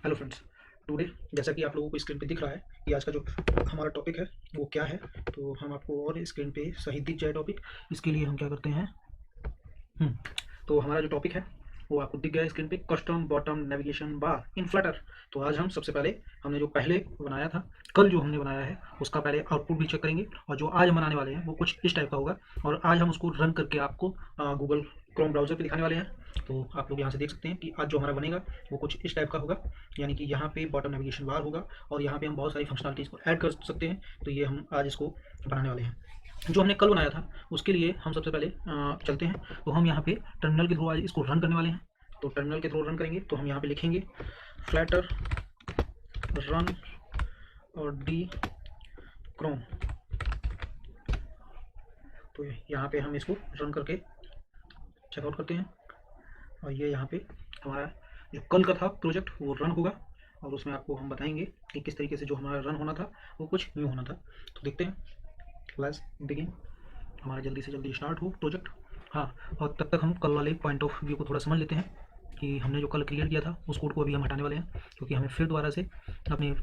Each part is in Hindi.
हेलो फ्रेंड्स, टुडे जैसा कि आप लोगों को स्क्रीन पे दिख रहा है कि आज का जो हमारा टॉपिक है वो क्या है। तो हम आपको और स्क्रीन पे सही दिख जाए टॉपिक, इसके लिए हम क्या करते हैं। हम्म, तो हमारा जो टॉपिक है वो आपको दिख गया स्क्रीन पे, कस्टम बॉटम नेविगेशन बार इन फ्लटर। तो आज हम सबसे पहले हमने जो पहले बनाया था, कल जो हमने बनाया है उसका पहले आउटपुट भी चेक करेंगे, और जो आज हम बनाने वाले हैं वो कुछ इस टाइप का होगा। और आज हम उसको रन करके आपको गूगल क्रोम ब्राउज़र पे दिखाने वाले हैं। तो आप लोग यहाँ से देख सकते हैं कि आज जो हमारा बनेगा वो कुछ इस टाइप का होगा, यानी कि यहाँ पे बॉटम नेविगेशन बार होगा और यहाँ पे हम बहुत सारी फंक्शनलिटीज़ को ऐड कर सकते हैं। तो ये हम आज इसको बनाने वाले हैं। जो हमने कल बनाया था उसके लिए हम सबसे पहले चलते हैं। तो हम यहाँ पे टर्मिनल के थ्रू आज इसको रन करने वाले हैं। तो टर्मिनल के थ्रू रन करेंगे तो हम यहाँ पे लिखेंगे फ्लैटर रन और डी क्रोम। तो यहाँ पे हम इसको रन करके चेकआउट करते हैं, और ये यहाँ पे हमारा जो कल का था प्रोजेक्ट वो रन होगा, और उसमें आपको हम बताएंगे कि किस तरीके से जो हमारा रन होना था वो कुछ न्यू होना था। तो देखते हैं, लेट्स बिगिन। हमारा जल्दी से जल्दी स्टार्ट हो प्रोजेक्ट। हाँ, और तब तक हम कल वाले पॉइंट ऑफ व्यू को थोड़ा समझ लेते हैं कि हमने जो कल क्रिएट किया था उस कोड को अभी हम हटाने वाले हैं, क्योंकि हमें फिर दोबारा से अपने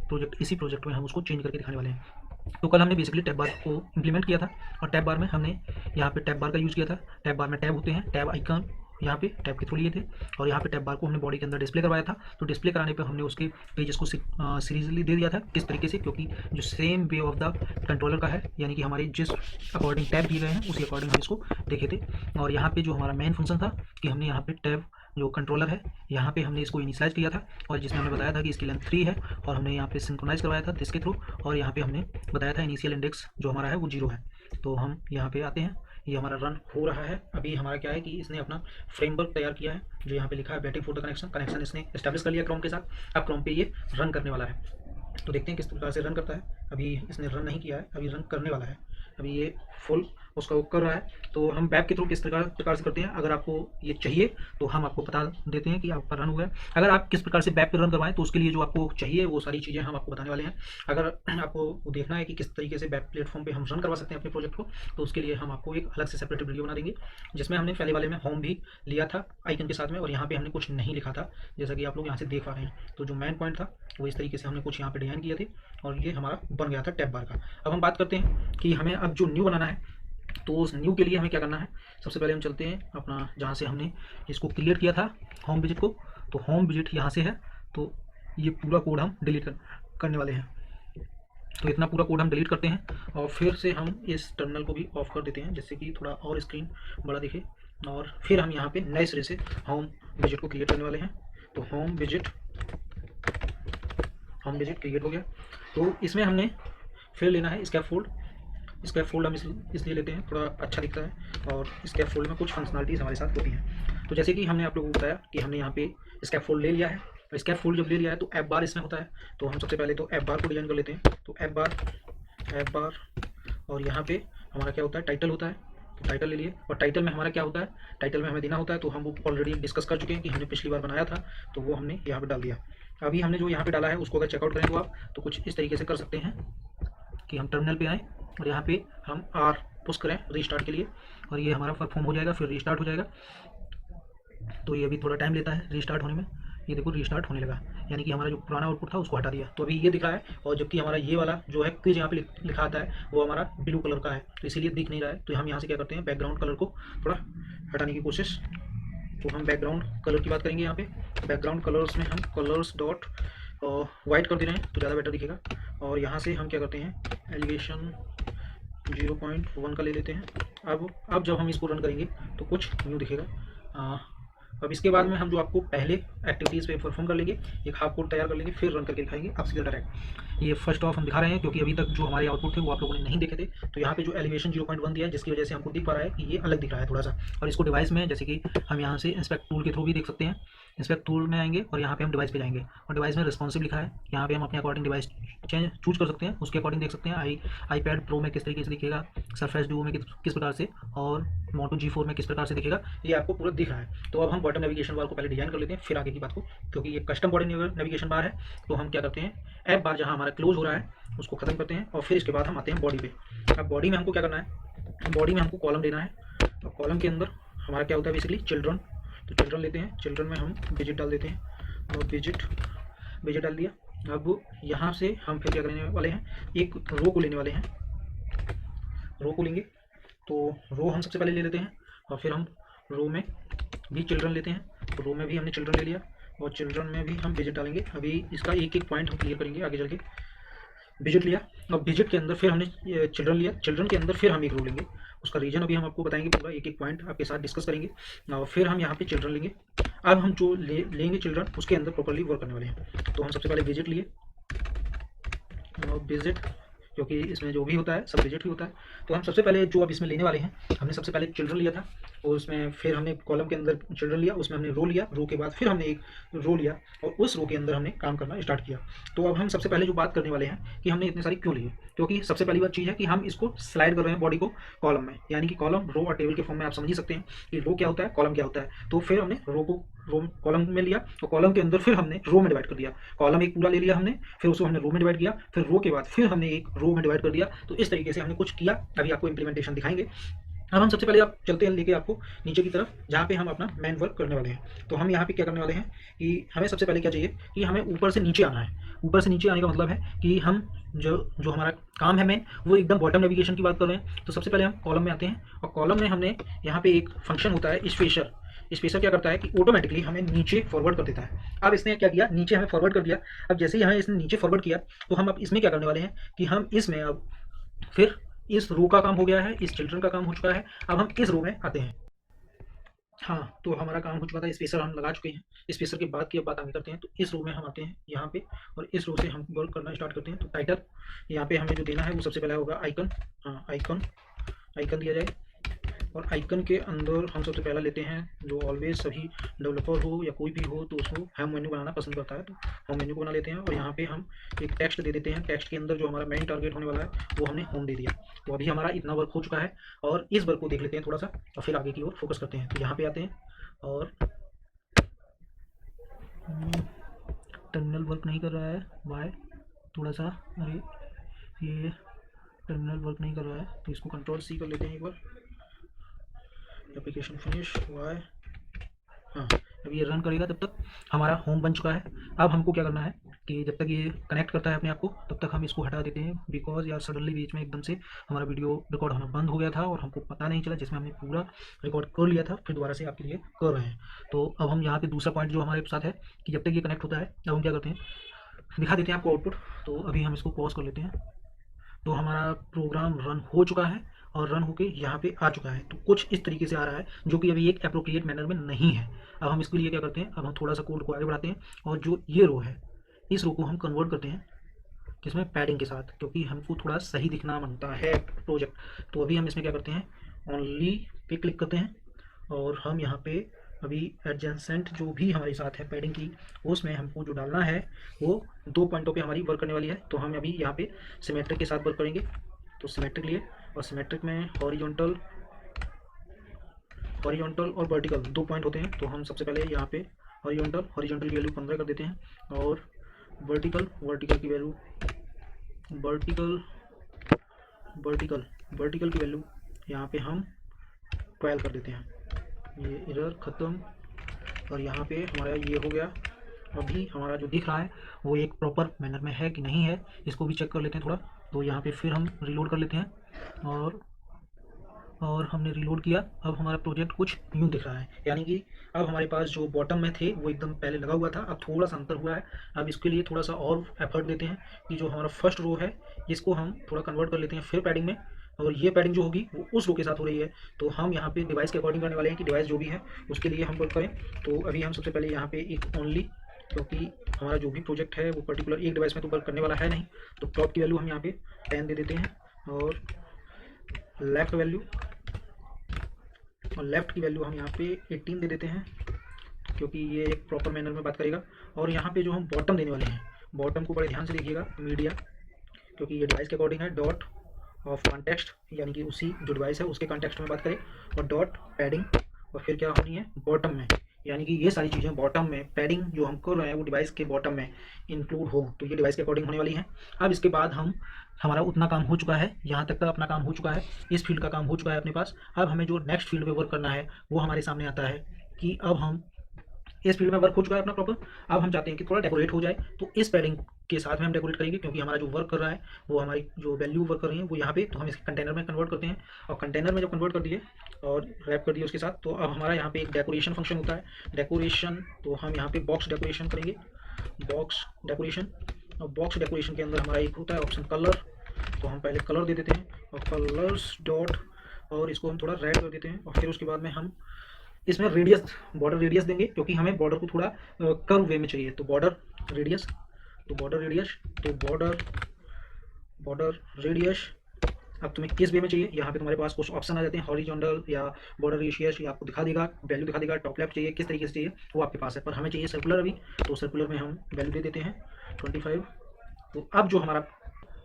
इसी प्रोजेक्ट में हम उसको चेंज करके दिखाने वाले हैं। तो कल हमने बेसिकली टैब बार को इम्प्लीमेंट किया था, और टैब बार में हमने यहाँ पे टैब बार का यूज़ किया था। टैब बार में टैब होते हैं, टैब आइकन यहाँ पे टैब के थ्रू लिए थे, और यहाँ पे टैब बार को हमने बॉडी के अंदर डिस्प्ले करवाया था। तो डिस्प्ले कराने पे हमने उसके पेजेस को सीरीजली दे दिया था। किस तरीके से, क्योंकि जो same way of the controller का है, यानी कि हमारे जिस अकॉर्डिंग टैब दिए गए हैं उसी अकॉर्डिंग हम इसको देखे थे। और यहाँ पे जो हमारा मेन फंक्शन था कि हमने यहाँ पे टैब जो कंट्रोलर है यहाँ पे हमने इसको इनिशियलाइज किया था, और जिसमें हमने बताया था कि इसकी लेंथ 3 है, और हमने यहाँ पे सिंक्रोनाइज करवाया था दिस के थ्रू, और यहाँ पे हमने बताया था इनिशियल इंडेक्स जो हमारा है वो 0 है। तो हम यहाँ पे आते हैं, ये हमारा रन हो रहा है। अभी हमारा क्या है कि इसने अपना फ्रेमवर्क तैयार किया है, जो यहाँ पे लिखा है वेटिंग फॉर द कनेक्शन इसने एस्टैब्लिश कर लिया क्रोम के साथ। अब क्रोम पे ये रन करने वाला है। तो देखते हैं किस प्रकार से रन करता है। अभी इसने रन नहीं किया है, अभी रन करने वाला है। अभी ये फुल उसका वो कर रहा है। तो हम वेब के थ्रू किस प्रकार से करते हैं, अगर आपको ये चाहिए तो हम आपको बता देते हैं कि आपका रन हुआ है। अगर आप किस प्रकार से वेब पे रन करवाएं तो उसके लिए जो आपको चाहिए वो सारी चीज़ें हम आपको बताने वाले हैं। अगर आपको देखना है कि किस तरीके से वेब प्लेटफॉर्म पे हम रन करवा सकते हैं अपने प्रोजेक्ट को, तो उसके लिए हम आपको एक अलग से सेपरेट वीडियो बना देंगे, जिसमें हमने पहले वाले में होम भी लिया था आइकन के साथ में, और यहाँ पे हमने कुछ नहीं लिखा था, जैसा कि आप लोग यहाँ से देख पा रहे हैं। तो जो मेन पॉइंट था वो इस तरीके से हमने कुछ यहाँ पे डिजाइन किए थे, और ये हमारा बन गया था टैब बार का। अब हम बात करते हैं कि हमें अब जो न्यू बनाना है, तो उस न्यू के लिए हमें क्या करना है। सबसे पहले हम चलते हैं अपना जहाँ से हमने इसको क्रिएट किया था होम विजिट को। तो होम विजिट यहाँ से है, तो ये पूरा कोड हम डिलीट करने वाले हैं। तो इतना पूरा कोड हम डिलीट करते हैं, और फिर से हम इस टर्मिनल को भी ऑफ कर देते हैं, जिससे कि थोड़ा और स्क्रीन बड़ा दिखे। और फिर हम यहाँ पे नए सिरे से होम विजिट को क्रिएट करने वाले हैं। तो होम विजिट क्रिएट हो गया। तो इसमें हमने फिर लेना है स्कैफोल्ड। स्कैफोल्ड हम इसलिए लेते हैं, थोड़ा अच्छा दिखता है, और स्कैफोल्ड में कुछ फंक्शनलिटीज़ हमारे साथ होती हैं। तो जैसे कि हमने आप लोगों को बताया कि हमने यहाँ पे स्कैफोल्ड ले लिया है, और स्कैफोल्ड जब ले लिया है तो ऐप बार इसमें होता है। तो हम सबसे पहले तो ऐप बार को डिजाइन कर लेते हैं। तो ऐप बार, और यहाँ पे हमारा क्या होता है, टाइटल होता है। तो टाइटल ले लिए, और टाइटल में हमारा क्या होता है, टाइटल में हमें देना होता है। तो हम वो ऑलरेडी डिस्कस कर चुके हैं कि हमने पिछली बार बनाया था, तो वो हमने यहाँ पे डाल दिया। अभी हमने जो यहाँ पे डाला है उसको अगर चेकआउट करें तो आप तो कुछ इस तरीके से कर सकते हैं कि हम टर्मिनल पे आएँ, और यहाँ पे हम R पुश करें रीस्टार्ट के लिए, और ये हमारा परफॉर्म हो जाएगा, फिर रीस्टार्ट हो जाएगा। तो ये अभी थोड़ा टाइम लेता है रीस्टार्ट होने में। ये देखो रीस्टार्ट होने लगा, यानी कि हमारा जो पुराना आउटपुट था उसको हटा दिया, तो अभी ये दिख रहा है। और जबकि हमारा ये वाला जो है क्विज यहाँ पे लिखा आता है वो हमारा ब्लू कलर का है, तो इसीलिए दिख नहीं रहा है। तो हम यहाँ से क्या करते हैं, बैकग्राउंड कलर को थोड़ा हटाने की कोशिश। तो हम बैकग्राउंड कलर की बात करेंगे। यहाँ पे बैकग्राउंड कलर्स में हम कलर्स डॉट वाइट कर दे रहे हैं तो ज़्यादा बेटर दिखेगा। और यहाँ से हम क्या करते हैं, एलिवेशन 0.1 का ले लेते हैं। अब जब हम इसको रन करेंगे तो कुछ न्यू दिखेगा। अब इसके बाद में हम जो आपको पहले एक्टिविटीज़ पे परफॉर्म कर लेंगे, एक हाफ कोड तैयार कर लेंगे, फिर रन करके दिखाएंगे आप सीधा डायरेक्ट। ये फर्स्ट ऑफ हम दिखा रहे हैं, क्योंकि अभी तक जो हमारे आउटपुट थे वो आप लोगों ने नहीं देखे थे। तो यहाँ पे जो एलिवेशन 0.1 दिया है, जिसकी वजह से हमको दिख पा रहा है कि ये अलग दिख रहा है थोड़ा सा। और इसको डिवाइस में, जैसे कि हम यहाँ से इंस्पेक्ट टूल के थ्रू भी देख सकते हैं। इंस्पेक्ट टूल में आएंगे और यहाँ पे हम डिवाइस पे जाएंगे, और डिवाइस में रिस्पॉन्सिव लिखा है। यहाँ पे हम अपने अकॉर्डिंग डिवाइस चूज कर सकते हैं, उसके अकॉर्डिंग देख सकते हैं iPad प्रो में किस तरीके से दिखेगा, सरफेस डुओ में किस प्रकार से, और मोटो G4 में किस प्रकार से दिखेगा, ये आपको पूरा दिख रहा है। तो अब हम बॉटम नेविगेशन बार को पहले डिजाइन कर लेते हैं, फिर आगे की बात को, क्योंकि ये कस्टम बॉटम नेविगेशन बार है। तो हम क्या करते हैं, ऐप बार जहाँ हमारा क्लोज हो रहा है उसको खत्म करते हैं, और फिर इसके बाद हम आते हैं बॉडी पे। अब बॉडी में हमको क्या करना है, बॉडी में हमको कॉलम देना है। तो कॉलम के अंदर हमारा क्या होता है, बेसिकली चिल्ड्रन। तो चिल्ड्रन लेते हैं, चिल्ड्रन में हम विजिट डाल देते हैं, और विजिट विजेट डाल दिया। अब यहाँ से हम फिर क्या करने वाले हैं, एक रो को लेने वाले हैं। रो को लेंगे तो रो हम सबसे पहले ले लेते हैं और फिर हम रो में भी चिल्ड्रन लेते हैं। तो रो में भी हमने चिल्ड्रन ले लिया और चिल्ड्रन में भी हम विजिट डालेंगे। अभी इसका एक एक पॉइंट हम क्लियर करेंगे आगे चल के। विजिट लिया और विजिट के अंदर फिर हमने चिल्ड्रन लिया, चिल्ड्रन के अंदर फिर हम एक रो लेंगे। उसका रीजन अभी हम आपको बताएंगे, पूरा एक एक पॉइंट आपके साथ डिस्कस करेंगे और फिर हम यहाँ पे चिल्ड्रन लेंगे। अब हम जो लेंगे चिल्ड्रन उसके अंदर प्रॉपर्ली वर्क करने वाले हैं। तो हम सबसे पहले विजिट लिए और विजिट, क्योंकि इसमें जो भी होता है सब विजिट ही होता है। तो हम सबसे पहले जो अब इसमें लेने वाले हैं, हमने सबसे पहले चिल्ड्रन लिया था और उसमें फिर हमने कॉलम के अंदर चिल्ड्रन लिया, उसमें हमने रो लिया, रो के बाद फिर हमने एक रो लिया और उस रो के अंदर हमने काम करना स्टार्ट किया। तो अब हम सबसे पहले जो बात करने वाले हैं कि हमने इतने सारी क्यों लिए, क्योंकि सबसे पहली बात चीज़ है कि हम इसको स्लाइड कर रहे हैं बॉडी को कॉलम में, यानी कि कॉलम रो और टेबल के फॉर्म में आप समझ ही सकते हैं कि रो क्या होता है, कॉलम क्या होता है। तो फिर हमने रो को रो कॉलम में लिया और कॉलम के अंदर फिर हमने रो में डिवाइड कर दिया। कॉलम एक पूरा ले लिया हमने, फिर उसको हमने रो में डिवाइड किया, फिर रो के बाद फिर हमने एक रो में डिवाइड कर दिया। तो इस तरीके से हमने कुछ किया, अभी आपको इंप्लीमेंटेशन दिखाएंगे। अब हम सबसे पहले आप चलते हैं लेके आपको नीचे की तरफ, जहाँ पे हम अपना मेन वर्क करने वाले हैं। तो हम यहाँ पे क्या करने वाले हैं कि हमें सबसे पहले क्या चाहिए कि हमें ऊपर से नीचे आना है। ऊपर से नीचे आने का मतलब है कि हम जो हमारा काम है मेन, वो एकदम बॉटम नेविगेशन की बात कर रहे हैं। तो सबसे पहले हम कॉलम में आते हैं और कॉलम में हमने यहाँ पे एक फंक्शन होता है स्पेसर। स्पेसर क्या करता है कि ऑटोमेटिकली हमें नीचे फॉरवर्ड कर देता है। अब इसने क्या किया, नीचे हमें फॉरवर्ड कर दिया। अब जैसे ही हमें इसने नीचे फॉरवर्ड किया तो हम अब इसमें क्या करने वाले हैं कि हम इसमें अब फिर इस रो का काम हो गया है, इस चिल्ड्रन का काम हो चुका है। अब हम इस रो में आते हैं। हाँ, तो हमारा काम हो चुका था, स्पेसर हम लगा चुके हैं। स्पेसर के बाद की अब बात आगे करते हैं। तो इस रो में हम आते हैं यहाँ पे और इस रो से हम वर्क करना स्टार्ट करते हैं। तो टाइटल यहाँ पे हमें जो देना है वो सबसे पहले होगा आइकन। हाँ, आइकन आइकन दिया जाए और आइकन के अंदर हम सबसे पहला लेते हैं, जो ऑलवेज सभी डेवलपर हो या कोई भी हो तो उसको होम मेन्यू बनाना पसंद करता है, तो होम मेन्यू को बना लेते हैं। और यहाँ पे हम एक टेक्स्ट दे देते हैं। टेक्स्ट के अंदर जो हमारा मेन टारगेट होने वाला है वो हमने होम दे दिया। तो अभी हमारा इतना वर्क हो चुका है और इस वर्क को देख लेते हैं थोड़ा सा और फिर आगे की ओर फोकस करते हैं। तो यहाँ पे आते हैं और टर्मिनल वर्क नहीं कर रहा है, वाई थोड़ा सा, अरे ये टर्मिनल वर्क नहीं कर रहा है, तो इसको कंट्रोल सी कर लेते हैं एक बार। एप्लीकेशन फिनिश वाई, हाँ अभी ये रन करेगा, तब तक हमारा होम बन चुका है। अब हमको क्या करना है कि जब तक ये कनेक्ट करता है अपने आप को तब तक हम इसको हटा देते हैं, बिकॉज यार सडनली बीच में एकदम से हमारा वीडियो रिकॉर्ड होना बंद हो गया था और हमको पता नहीं चला, जिसमें हमने पूरा रिकॉर्ड कर लिया था, फिर दोबारा से आपके लिए कर रहे हैं। तो अब हम यहाँ पे दूसरा पॉइंट जो हमारे साथ है कि जब तक ये कनेक्ट होता है अब हम क्या करते हैं, दिखा देते हैं आपको आउटपुट। तो अभी हम इसको पॉज कर लेते हैं। तो हमारा प्रोग्राम रन हो चुका है और रन होके यहाँ पे आ चुका है। तो कुछ इस तरीके से आ रहा है जो कि अभी एक एप्रोप्रिएट मैनर में नहीं है। अब हम इसके लिए क्या करते हैं, अब हम थोड़ा सा कोड को आगे बढ़ाते हैं और जो ये रो है इस रो को हम कन्वर्ट करते हैं किसमें, पैडिंग के साथ, क्योंकि हमको थोड़ा सही दिखना बनता है प्रोजेक्ट। तो अभी हम इसमें क्या करते हैं, ओनली पे क्लिक करते हैं और हम यहाँ पे अभी एडजेंसेंट जो भी हमारे साथ है पैडिंग की, उसमें हमको जो डालना है वो 2 पॉइंटों पे हमारी वर्क करने वाली है। तो हम अभी यहाँ पे सिमेट्रिक के साथ वर्क करेंगे। तो सिमेट्रिक लिए और सिमेट्रिक में हॉरिजॉन्टल और वर्टिकल 2 पॉइंट होते हैं। तो हम सबसे पहले यहाँ पे हॉरिजॉन्टल की वैल्यू 15 कर देते हैं और वर्टिकल की वैल्यू वर्टिकल की वैल्यू यहाँ पे हम 12 कर देते हैं। ये एरर ख़त्म और यहाँ पे हमारा ये हो गया। अभी हमारा जो दिख रहा है वो एक प्रॉपर मैनर में है कि नहीं है, इसको भी चेक कर लेते हैं थोड़ा। तो यहाँ पे फिर हम रीलोड कर लेते हैं और हमने रीलोड किया। अब हमारा प्रोजेक्ट कुछ यूँ दिख रहा है, यानी कि अब हमारे पास जो बॉटम में थे वो एकदम पहले लगा हुआ था, अब थोड़ा सा अंतर हुआ है। अब इसके लिए थोड़ा सा और एफर्ट देते हैं कि जो हमारा फर्स्ट रो है इसको हम थोड़ा कन्वर्ट कर लेते हैं फिर पैडिंग में, और ये पैडिंग जो होगी वो उस रो के साथ हो रही है। तो हम यहाँ पे डिवाइस के अकॉर्डिंग करने वाले हैं कि डिवाइस जो भी है उसके लिए हम वर्क करें। तो अभी हम सबसे पहले यहाँ पे एक ओनली, क्योंकि हमारा जो भी प्रोजेक्ट है वो पर्टिकुलर एक डिवाइस में तो वर्क करने वाला है नहीं, तो टॉप की वैल्यू हम यहाँ पे 10 दे देते हैं और लेफ़्ट की वैल्यू हम यहाँ पे 18 दे देते हैं, क्योंकि ये एक प्रॉपर मैनर में बात करेगा। और यहाँ पे जो हम बॉटम देने वाले हैं, बॉटम को बड़े ध्यान से देखिएगा, मीडिया, क्योंकि ये डिवाइस के अकॉर्डिंग है, डॉट ऑफ कॉन्टेक्स्ट, यानी कि उसी जो डिवाइस है उसके कॉन्टेक्स्ट में बात करें, और डॉट पैडिंग, और फिर क्या होनी है बॉटम में, यानी कि ये सारी चीज़ें बॉटम में, पैडिंग जो हम कर रहे हैं वो डिवाइस के बॉटम में इंक्लूड हो, तो ये डिवाइस के अकॉर्डिंग होने वाली है। अब इसके बाद हमारा उतना काम हो चुका है, यहाँ तक का अपना काम हो चुका है, इस फील्ड का काम हो चुका है अपने पास। अब हमें जो नेक्स्ट फील्ड पे वर्क करना है वो हमारे सामने आता है कि अब हम इस फील्ड में वर्क हो चुका है अपना प्रॉपर। अब हम चाहते हैं कि थोड़ा डेकोरेट हो जाए, तो इस पैडिंग के साथ में हम डेकोरेट करेंगे, क्योंकि हमारा जो वर्क कर रहा है वो हमारी जो वैल्यू वर्क कर रही है वो यहाँ पे, तो हम इसके कंटेनर में कन्वर्ट करते हैं। और कंटेनर में जब कन्वर्ट कर दिए और रैप कर दिए उसके साथ, तो अब हमारा यहाँ पे एक डेकोरेशन फंक्शन होता है। डेकोरेशन, तो हम यहाँ पे बॉक्स डेकोरेशन करेंगे, बॉक्स डेकोरेशन। और बॉक्स डेकोरेशन के अंदर हमारा एक होता है ऑप्शन कलर, तो हम पहले कलर दे देते हैं और कलर्स डॉट, और इसको हम थोड़ा रेड कर देते हैं। और फिर उसके बाद में हम इसमें रेडियस, बॉर्डर रेडियस देंगे, क्योंकि हमें बॉर्डर को थोड़ा कर्व वे में चाहिए। तो बॉर्डर रेडियस, तो बॉर्डर रेडियस, तो बॉर्डर रेडियस अब तुम्हें किस वे में चाहिए, यहाँ पे तुम्हारे पास कुछ ऑप्शन आ जाते हैं, हॉरिजॉन्टल या बॉर्डर रेशियस, या आपको दिखा देगा, वैल्यू दिखा देगा, टॉप लेफ्ट चाहिए, किस तरीके से चाहिए वो आपके पास है। पर हमें चाहिए सर्कुलर अभी, तो सर्कुलर में हम वैल्यू दे देते हैं 25। तो अब जो हमारा,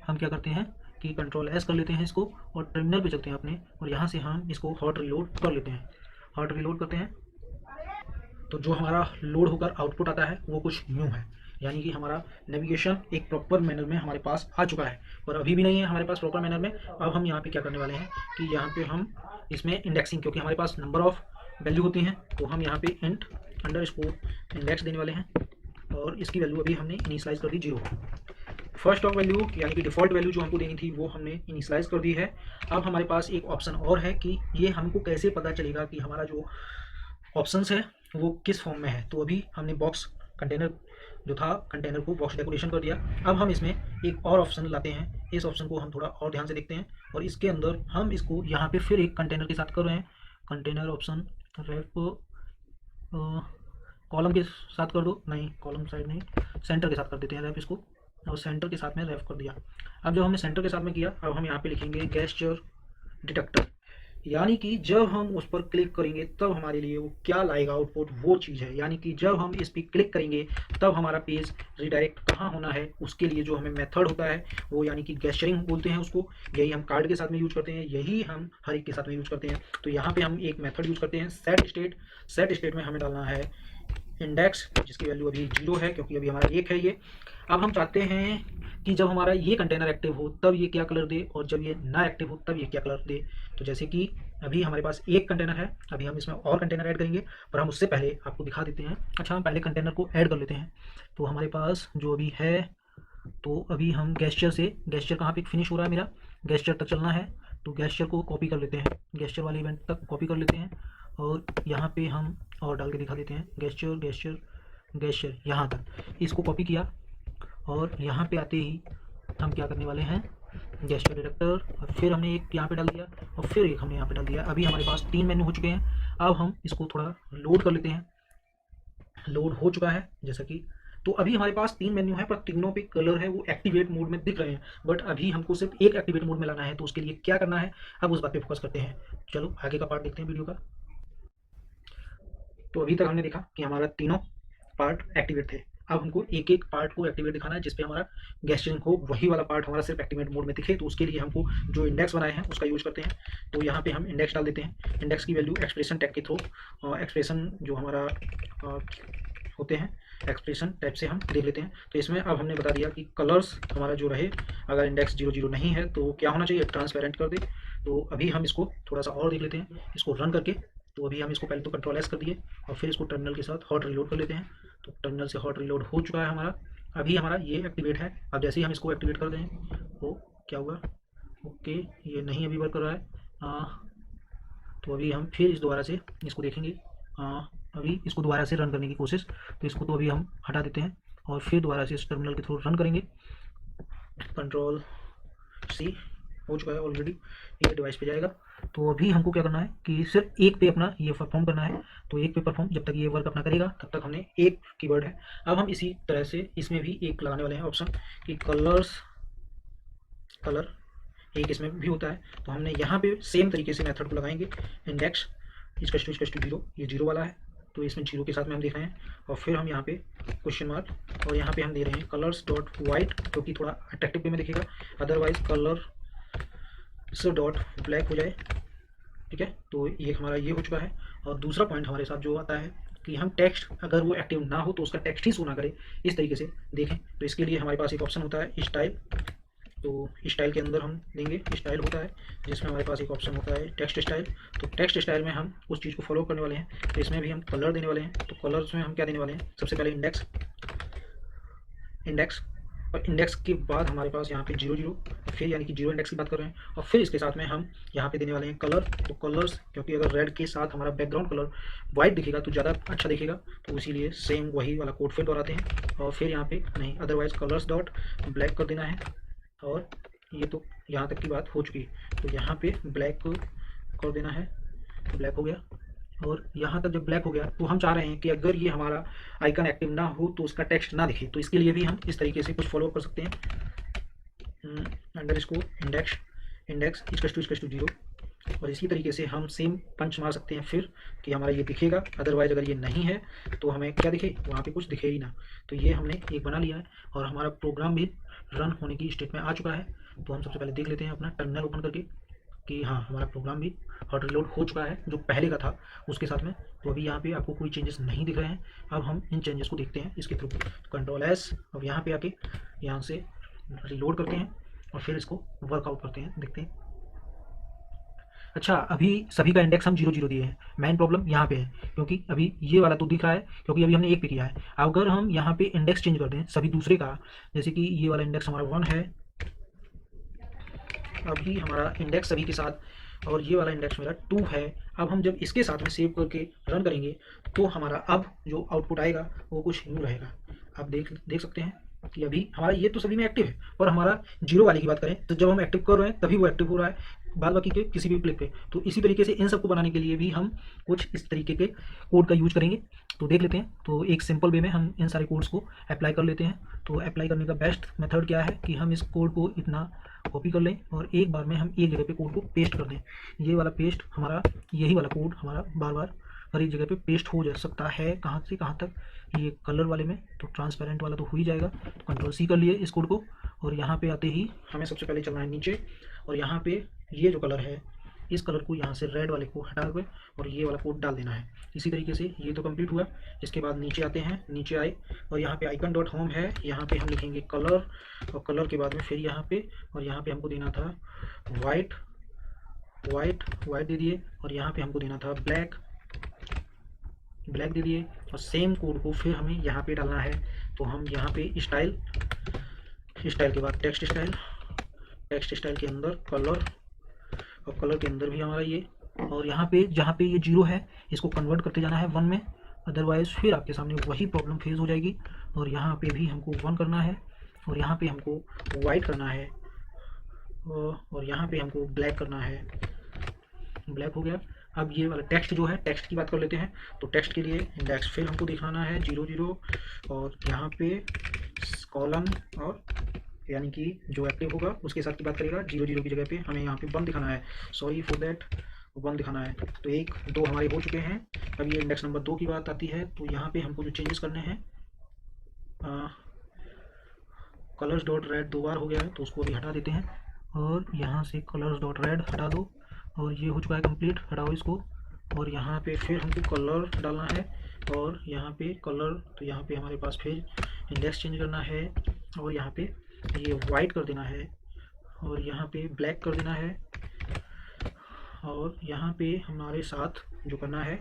हम क्या करते हैं कि कंट्रोल एस कर लेते हैं इसको, और टर्मिनल पे चलते हैं अपने, और यहाँ से हम इसको हॉट रिलोड कर लेते हैं। हॉट रिलोड करते हैं तो जो हमारा लोड होकर आउटपुट आता है वो कुछ न्यू है, यानी कि हमारा नेविगेशन एक प्रॉपर मैनर में हमारे पास आ चुका है, पर अभी भी नहीं है हमारे पास प्रॉपर मैनर में। अब हम यहाँ पे क्या करने वाले हैं कि यहाँ पे हम इसमें इंडेक्सिंग, क्योंकि हमारे पास नंबर ऑफ वैल्यू होती हैं, तो हम यहाँ पे इंट अंडरस्कोर इंडेक्स देने वाले हैं, और इसकी वैल्यू अभी हमने इनिशियलाइज कर दी 0। फर्स्ट ऑफ वैल्यू यानी कि डिफ़ॉल्ट वैल्यू जो हमको देनी थी वो हमने इनिशियलाइज कर दी है। अब हमारे पास एक ऑप्शन और है कि ये हमको कैसे पता चलेगा कि हमारा जो ऑप्शंस है वो किस फॉर्म में है। तो अभी हमने बॉक्स कंटेनर जो था, कंटेनर को बॉक्स डेकोरेशन कर दिया। अब हम इसमें एक और ऑप्शन लाते हैं, इस ऑप्शन को हम थोड़ा और ध्यान से देखते हैं, और इसके अंदर हम इसको यहाँ पे फिर एक कंटेनर के साथ कर रहे हैं। कंटेनर ऑप्शन रैप कॉलम के साथ कर दो, नहीं कॉलम साइड नहीं, सेंटर के साथ कर देते हैं रैप इसको, और सेंटर के साथ में रैप कर दिया। अब जब हमने सेंटर के साथ में किया, अब हम यहाँ पे लिखेंगे गेस्चर डिटेक्टर, यानी कि जब हम उस पर क्लिक करेंगे तब हमारे लिए वो क्या लाएगा आउटपुट, वो चीज़ है। यानी कि जब हम इस पर क्लिक करेंगे तब हमारा पेज रिडायरेक्ट कहाँ होना है, उसके लिए जो हमें मेथड होता है वो, यानी कि गेस्चरिंग बोलते हैं उसको, यही हम कार्ड के साथ में यूज करते हैं, यही हम हर एक के साथ में यूज करते हैं। तो यहाँ पे हम एक मेथड यूज करते हैं सेट स्टेट। सेट स्टेट में हमें डालना है इंडेक्स, जिसकी वैल्यू अभी 0 है, क्योंकि अभी हमारा 1 है ये। अब हम चाहते हैं कि जब हमारा ये कंटेनर एक्टिव हो तब ये क्या कलर दे, और जब ये ना एक्टिव हो तब ये क्या कलर दे। तो जैसे कि अभी हमारे पास एक कंटेनर है, अभी हम इसमें और कंटेनर ऐड करेंगे, पर हम उससे पहले आपको दिखा देते हैं। अच्छा, हम पहले कंटेनर को ऐड कर लेते हैं। तो हमारे पास जो अभी है, तो अभी हम गेस्चर से, गेस्चर कहाँ पे फिनिश हो रहा है मेरा, गेस्चर तक चलना है, तो गेस्चर को कॉपी कर लेते हैं, गेस्चर वाले इवेंट तक कॉपी कर लेते हैं, और यहाँ पे हम और डाल के दिखा देते हैं, गेस्चर गेस्चर गेस्चर यहाँ तक इसको कॉपी किया, और यहाँ पे आते ही हम क्या करने वाले हैं, गेस्चर डिटेक्टर, और फिर हमने एक यहाँ पे डाल दिया, और फिर एक हमने यहाँ पे डाल दिया। अभी हमारे पास 3 मेन्यू हो चुके हैं। अब हम इसको थोड़ा लोड कर लेते हैं, लोड हो चुका है जैसा कि, तो अभी हमारे पास 3 मेन्यू है, पर तीनों पे कलर है वो एक्टिवेट मोड में दिख रहे हैं, बट अभी हमको सिर्फ एक एक्टिवेट मोड में लाना है। तो उसके लिए क्या करना है, अब उस बात पे फोकस करते हैं। चलो आगे का पार्ट देखते हैं वीडियो का। तो अभी तक हमने देखा कि हमारा तीनों पार्ट एक्टिवेट थे। अब हमको एक एक पार्ट को एक्टिवेट दिखाना है, जिसपे हमारा गेस्चरिंग हो, वही वाला पार्ट हमारा सिर्फ एक्टिवेट मोड में दिखे। तो उसके लिए हमको जो इंडेक्स बनाए हैं उसका यूज करते हैं। तो यहाँ पे हम इंडेक्स डाल देते हैं। इंडेक्स की वैल्यू एक्सप्रेशन टैग के थ्रू, एक्सप्रेशन जो हमारा होते हैं एक्सप्रेशन टाइप से हम देख लेते हैं। तो इसमें अब हमने बता दिया कि कलर्स हमारा जो रहे, अगर इंडेक्स 00 नहीं है तो क्या होना चाहिए, ट्रांसपेरेंट कर दे। तो अभी हम इसको थोड़ा सा और देख लेते हैं, इसको रन करके। तो अभी हम इसको पहले तो कंट्रोल एस कर दिए, और फिर इसको टर्मिनल के साथ हॉट रिलोड कर लेते हैं। तो टर्मिनल से हॉट रिलोड हो चुका है हमारा, अभी हमारा ये एक्टिवेट है। अब जैसे ही हम इसको एक्टिवेट कर दें तो क्या हुआ, ओके ये नहीं अभी वर्क कर रहा है। तो अभी हम फिर इस दोबारा से इसको देखेंगे, अभी इसको दोबारा से रन करने की कोशिश। तो इसको तो अभी हम हटा देते हैं, और फिर दोबारा से इस टर्मिनल के थ्रू रन करेंगे। कंट्रोल सी हो चुका है ऑलरेडी, ये डिवाइस पे जाएगा। तो अभी हमको क्या करना है कि सिर्फ एक पे अपना ये परफॉर्म करना है। तो एक पे परफॉर्म, जब तक ये वर्क अपना करेगा तब तक हमने एक कीवर्ड है। अब हम इसी तरह से इसमें भी एक लगाने वाले हैं ऑप्शन कि कलर्स, कलर एक इसमें भी होता है। तो हमने यहाँ पे सेम तरीके से मेथड को लगाएंगे, इंडेक्स इसका टू 0, ये 0 वाला है, तो इसमें 0 के साथ में हम देख रहे हैं। और फिर हम यहाँ पे क्वेश्चन मार्क, और यहाँ पे हम दे रहे हैं कलर्स डॉट वाइट, क्योंकि थोड़ा अट्रैक्टिव वे में दिखेगा, अदरवाइज कलर से डॉट ब्लैक हो जाए। ठीक है, तो ये हमारा ये हो चुका है। और दूसरा पॉइंट हमारे साथ जो आता है कि हम टेक्स्ट, अगर वो एक्टिव ना हो तो उसका टेक्स्ट ही शो ना करे, इस तरीके से देखें। तो इसके लिए हमारे पास एक ऑप्शन होता है स्टाइल, तो स्टाइल के अंदर हम देंगे स्टाइल होता है, जिसमें हमारे पास एक ऑप्शन होता है टेक्स्ट स्टाइल। तो टेक्स्ट स्टाइल में हम उस चीज़ को फॉलो करने वाले हैं, तो इसमें भी हम कलर देने वाले हैं। तो कलर्स में हम क्या देने वाले हैं, सबसे पहले इंडेक्स, इंडेक्स और इंडेक्स के बाद हमारे पास यहाँ पे 00, फिर यानी कि 0 इंडेक्स की बात कर रहे हैं, और फिर इसके साथ में हम यहाँ पे देने वाले हैं कलर। तो कलर्स, क्योंकि अगर रेड के साथ हमारा बैकग्राउंड कलर वाइट दिखेगा तो ज़्यादा अच्छा दिखेगा, तो इसीलिए सेम वही वाला कोड फिर दोहराते हैं। और फिर यहाँ पे नहीं, अदरवाइज कलर्स डॉट ब्लैक कर देना है। और ये तो यहाँ तक की बात हो चुकी है, तो यहाँ पे ब्लैक कर देना है, ब्लैक हो गया। और यहाँ तक जब ब्लैक हो गया तो हम चाह रहे हैं कि अगर ये हमारा आइकन एक्टिव ना हो तो उसका टेक्स्ट ना दिखे, तो इसके लिए भी हम इस तरीके से कुछ फॉलो कर सकते हैं। Underscore index, index equal to 0, और इसी तरीके से हम सेम पंच मार सकते हैं फिर कि हमारा ये दिखेगा। अदरवाइज अगर ये नहीं है तो हमें क्या दिखे, वहाँ पे कुछ दिखे ही ना। तो ये हमने एक बना लिया है और हमारा प्रोग्राम भी रन होने की स्टेट में आ चुका है। तो हम सबसे पहले देख लेते हैं अपना टर्मिनल ओपन करके कि हाँ हमारा प्रोग्राम भी हॉट रिलोड हो चुका है जो पहले का था उसके साथ में। तो अभी यहाँ पे आपको कोई चेंजेस नहीं दिख रहे हैं। अब हम इन चेंजेस को देखते हैं इसके थ्रू। कंट्रोल एस, अब यहाँ पे आके यहाँ से रिलोड करते हैं और फिर इसको वर्कआउट करते हैं, देखते हैं। अच्छा, अभी सभी का इंडेक्स हम 0 0 दिए हैं। मेन प्रॉब्लम यहाँ पे है क्योंकि अभी ये वाला तो दिख रहा है क्योंकि अभी हमने एक पे किया है। अगर हम यहाँ पे इंडेक्स चेंज कर दें सभी दूसरे का, जैसे कि ये वाला इंडेक्स हमारा 1 है, अभी हमारा इंडेक्स सभी के साथ, और ये वाला इंडेक्स मेरा 2 है। अब हम जब इसके साथ में सेव करके रन करेंगे तो हमारा अब जो आउटपुट आएगा वो कुछ यूँ रहेगा। आप देख सकते हैं कि अभी हमारा ये तो सभी में एक्टिव है, और हमारा 0 वाले की बात करें तो जब हम एक्टिव कर रहे हैं तभी वो एक्टिव हो रहा है, बाद बाकी के किसी भी क्लिक पे। तो इसी तरीके से इन सबको बनाने के लिए भी हम कुछ इस तरीके के कोड का यूज करेंगे। तो देख लेते हैं। तो एक सिंपल वे में हम इन सारे कोड्स को अप्लाई कर लेते हैं। तो अप्लाई करने का बेस्ट मेथड क्या है कि हम इस कोड को इतना कॉपी कर लें और एक बार में हम एक जगह पे कोड को पेस्ट कर दें। ये वाला पेस्ट हमारा, यही वाला कोड हमारा बार बार हर एक जगह पे पेस्ट हो जा सकता है। कहाँ से कहाँ तक, ये कलर वाले में तो ट्रांसपेरेंट वाला तो हो ही जाएगा। तो कंट्रोल सी कर लिए इस कोड को, और यहाँ पे आते ही हमें सबसे पहले चलना है नीचे, और यहाँ पे ये जो कलर है इस कलर को यहाँ से रेड वाले को हटा के और ये वाला कोड डाल देना है। इसी तरीके से ये तो कंप्लीट हुआ। इसके बाद नीचे आते हैं, नीचे आए और यहाँ पे आइकन डॉट होम है, यहाँ पे हम लिखेंगे कलर, और कलर के बाद में फिर यहाँ पे, और यहाँ पे हमको देना था वाइट, वाइट दे दिए, और यहाँ पे हमको देना था ब्लैक दे दिए, और सेम कोड को फिर हमें यहाँ पे डालना है। तो हम यहाँ पे स्टाइल के बाद टेक्स्ट स्टाइल के अंदर कलर, और कलर के अंदर भी हमारा ये, और यहाँ पे जहाँ पे ये 0 है इसको कन्वर्ट करते जाना है 1 में, अदरवाइज फिर आपके सामने वही प्रॉब्लम फेस हो जाएगी। और यहाँ पे भी हमको 1 करना है, और यहाँ पे हमको वाइट करना है, और यहाँ पे हमको ब्लैक करना है। ब्लैक हो गया। अब ये वाला टेक्स्ट जो है, टेक्स्ट की बात कर लेते हैं। तो टेक्स्ट के लिए इंडेक्स फिर हमको दिखाना है 0 0, और यहाँ पे कॉलम, और यानी कि जो एक्टिव होगा उसके साथ की बात करेगा। 0 0 की जगह पे हमें यहाँ पे 1 दिखाना है, सॉरी फॉर दैट, 1 दिखाना है। तो 1 2 हमारे हो चुके हैं। अब ये इंडेक्स नंबर 2 की बात आती है। तो यहाँ पे हमको जो चेंजेस करने हैं, कलर्स डॉट रेड 2 बार हो गया है तो उसको अभी हटा देते हैं, और यहाँ से कलर्स डॉट रेड हटा दो, और ये हो चुका है कंप्लीट, हटाओ इसको। और यहाँ पे फिर हमको कलर डालना है, और यहाँ पे कलर, तो यहाँ पे हमारे पास फिर इंडेक्स चेंज करना है, और यहाँ पे ये वाइट कर देना है, और यहाँ पे ब्लैक कर देना है, और यहाँ पे हमारे साथ जो करना है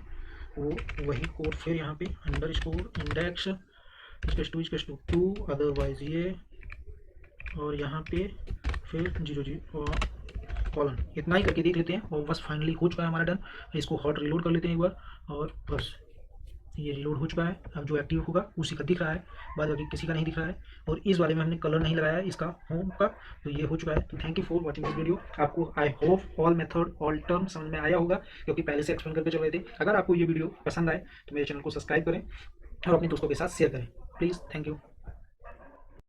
वो वही कोड फिर यहाँ पे underscore index equal to 2, otherwise ये, और यहाँ पे फिर 0 0 कॉलन। इतना ही करके देख लेते हैं, और बस फाइनली हो चुका है हमारा डन। इसको हॉट रिलोड कर लेते हैं एक बार, और बस ये रिलोड हो चुका है। अब जो एक्टिव होगा उसी का दिख रहा है, बाद बाकी किसी का नहीं दिख रहा है। और इस वाले में हमने कलर नहीं लगाया है इसका होम का, तो ये हो चुका है। तो thank you for watching this video. आपको I hope all method all term समझ में आया होगा, क्योंकि पहले से एक्सप्लेन करके चल रहे थे। अगर आपको ये वीडियो पसंद आए तो मेरे चैनल को सब्सक्राइब करें और अपने दोस्तों के साथ शेयर करें प्लीज़। Thank you.